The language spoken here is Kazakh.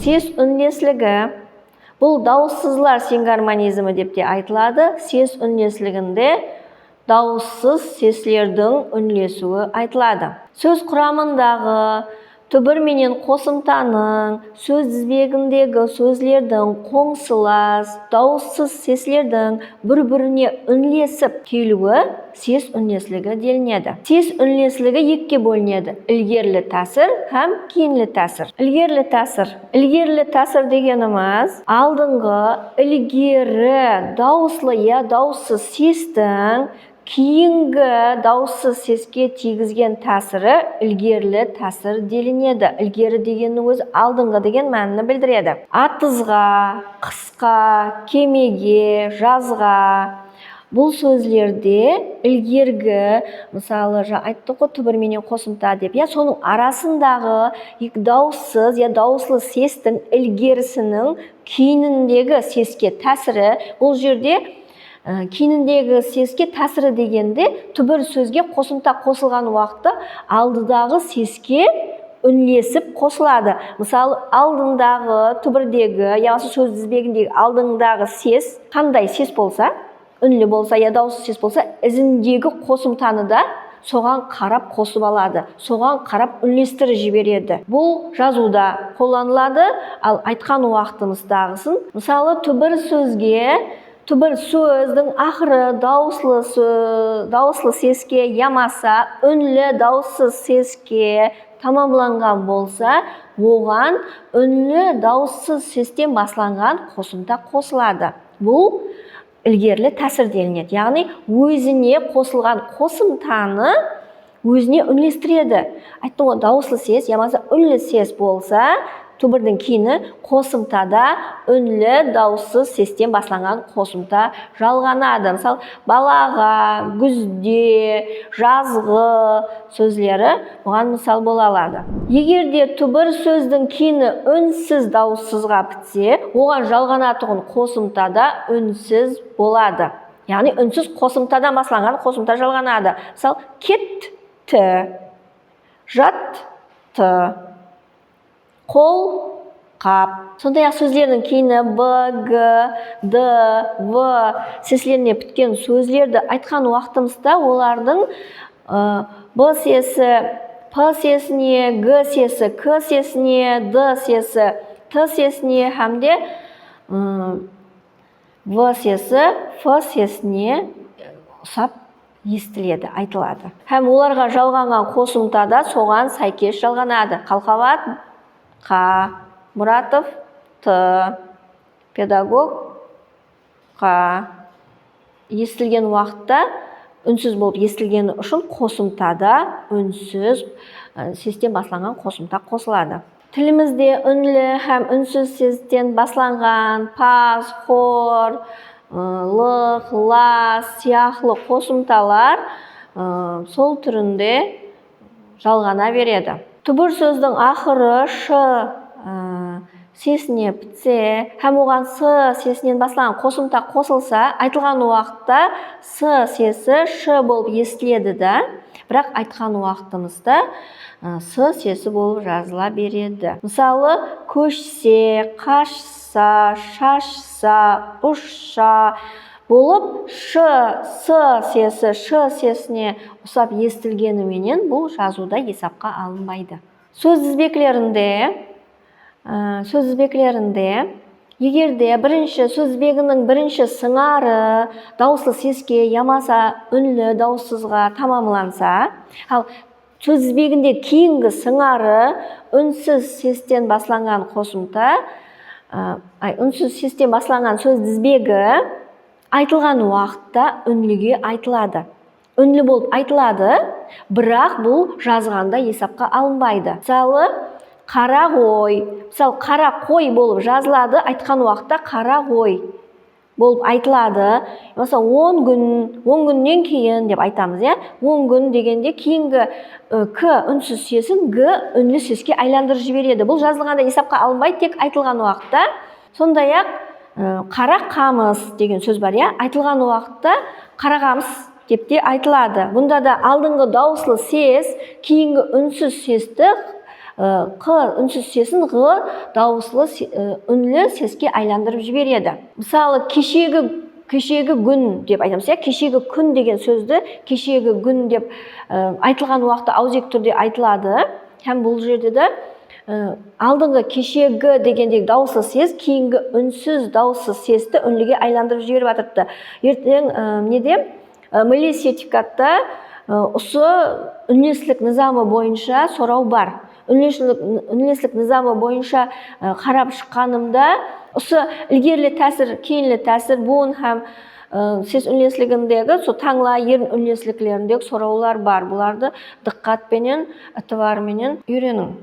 Сес үнлеслігі бұл дауыссызлар сингармонизмі деп те айтылады. Сес үнлеслігінде дауыссыз сеслердің үнлесуі айтылады. Сөз құрамындағы түбір менен қосымтаның сөз тізбегіндегі сөзлердің қоңсылас, дауыссыз сеслердің бір-біріне үнлесіп келуі сес үнлеслігі делінеді. Сес үнлеслігі екіге бөлінеді: ілгерлі тәсір һәм кейінлі тәсір. Ілгерлі тәсір дегеніміз алдыңғы ілгері дауыслы я дауыссыз сестің кейінгі дауыссыз сеске тигізген тәсірі ілгерлі тәсір делінеді. Ілгері дегеннің өзі алдыңғы деген мәнін білдіреді. Атызға, қысқа, кемеге, жазға бұл сөздерде ілгергі, мысалы айттық қой түбір менен қосымта деп, соның арасындағы екі дауыссыз я дауыслы сестің ілгерісінің кейініндегі сеске тәсірі, бұл жерде кейініндегі сеске тәсірі дегенде түбір сөзге қосымта қосылған уақытта алдыдағы сеске үнлесіп қосылады. Мысалы алдындағы түбірдегі яғни сөз тізбегіндегі алдыңдағы сес қандай сес болса, үнлі болса я дауыссыз сес болса, ізіндегі қосымтаны да соған қарап қосып алады, соған қарап үнлестіріп жібереді. Бұл жазуда қолданылады. Ал айтқан уақытымыздағысын, мысалы түбір сөздің ақыры дауыслы сеске ямаса, үнлі дауыссыз сеске тамамланған болса, оған үнлі дауыссыз сестен басланған қосымта қосылады. Бұл ілгерлі тәсір делінеді. Яғни өзіне қосылған қосымтаны өзіне үнлестіреді. Айттым ғой, дауыслы сес ямаса үнлі сес болса, түбірдің кейіні қосымтада үнлі дауыссыз сестен басланған қосымта жалғанады. Мысалы, балаға, күзде, жазғы сөздері оған мысал бола алады. Егерде түбір сөздің кейіні үнсіз дауыссызға бітсе, оған жалғанатұғын қосымтада үнсіз болады. Яғни үнсіз қосымтадан басланған қосымта жалғанады. Мысалы, кетті, жатты, қол, қап. Сондай-ақ сөздердің кейіні б, г, д, в сеслеріне біткен сөздерді айтқан уақытымызда олардың б сесі п сесіне, г сесі к сесіне, д сесі т сесіне һәмде в сесі ф сесіне ұсап естіледі, айтылады. Һәм оларға жалғанған қосымтада соған сәйкес жалғанады. Қалқават қа, Мұратов т, педагог қа. Естілген уақытта үнсіз болып естілгені үшін қосымтада үнсіз сестен басланған қосымта қосылады. Тілімізде үнлі һәм үнсіз сестен басланған пас, хор, лық, лас сияқлы қосымталар сол түрінде жалғана береді. Түбір сөздің ақыры ш сесіне бітсе, һәм оған с сесінен басланған қосымта қосылса, айтылған уақытта с сесі ш болып естіледі да, бірақ айтқан уақытымызда с сесі болып жазыла береді. Мысалы, көшсе, қашса, шашса, ұшса болып ш, с сесі ш сесіне ұсап естілгеніменен бұл жазуда есапқа алынбайды. Сөз тізбектерінде егерде сөз тізбегінің бірінші сыңары дауыслы сеске ямаса үнлі дауыссызға тамамланса, ал сөз тізбегінде кейінгі сыңары үнсіз сестен басланған қосымта, үнсіз сестен басланған сөз тізбегі айтылған уақытта үнліге айтылады. Үнлі болып айтылады, бірақ бұл жазғанда есапқа алынбайды. Мысалы, қара қой. Мысалы, қара қой болып жазылады, айтқан уақытта қара қой болып айтылады. Мысалы, 10 күннен кейін деп айтамыз, 10 күн дегенде кейінгі к үнсіз сесін г үнлі сеске айландырып жібереді. Бұл жазылғанда есапқа алынбайды, тек айтылған уақытта. Сондай-ақ қара қамыс деген сөз бар, айтылған уақытта қара қамыс деп те айтылады. Бұнда да алдыңғы дауыслы сес кейінгі үнсіз сесті q үнсіз сесін г дауыслы үнлі сеске айландырып жібереді. Мысалы, кешегі күн деп айтамыз, кешегі күн деген сөзді кешегі күн деп айтылған уақытта аузек түрде айтылады. Һәм бұл жерде де алдыңғы кешегі дегендегі дауыссыз сес кейінгі үнсіз дауыссыз сесті үнліге айландырып жіберіп жатырды. Ертең неде милли сертификатта осы үнлеслік низамы бойынша сұрау бар. Үнлеслік низамы бойынша қарап шыққанымда осы ілгерлі тәсір, кейінлі тәсір, буын һәм сес үнлеслігіндегі таңла ерін үнлесліклеріндегі сұраулар бар. Бұларды диққатпенен, ытыбарменен үйрену.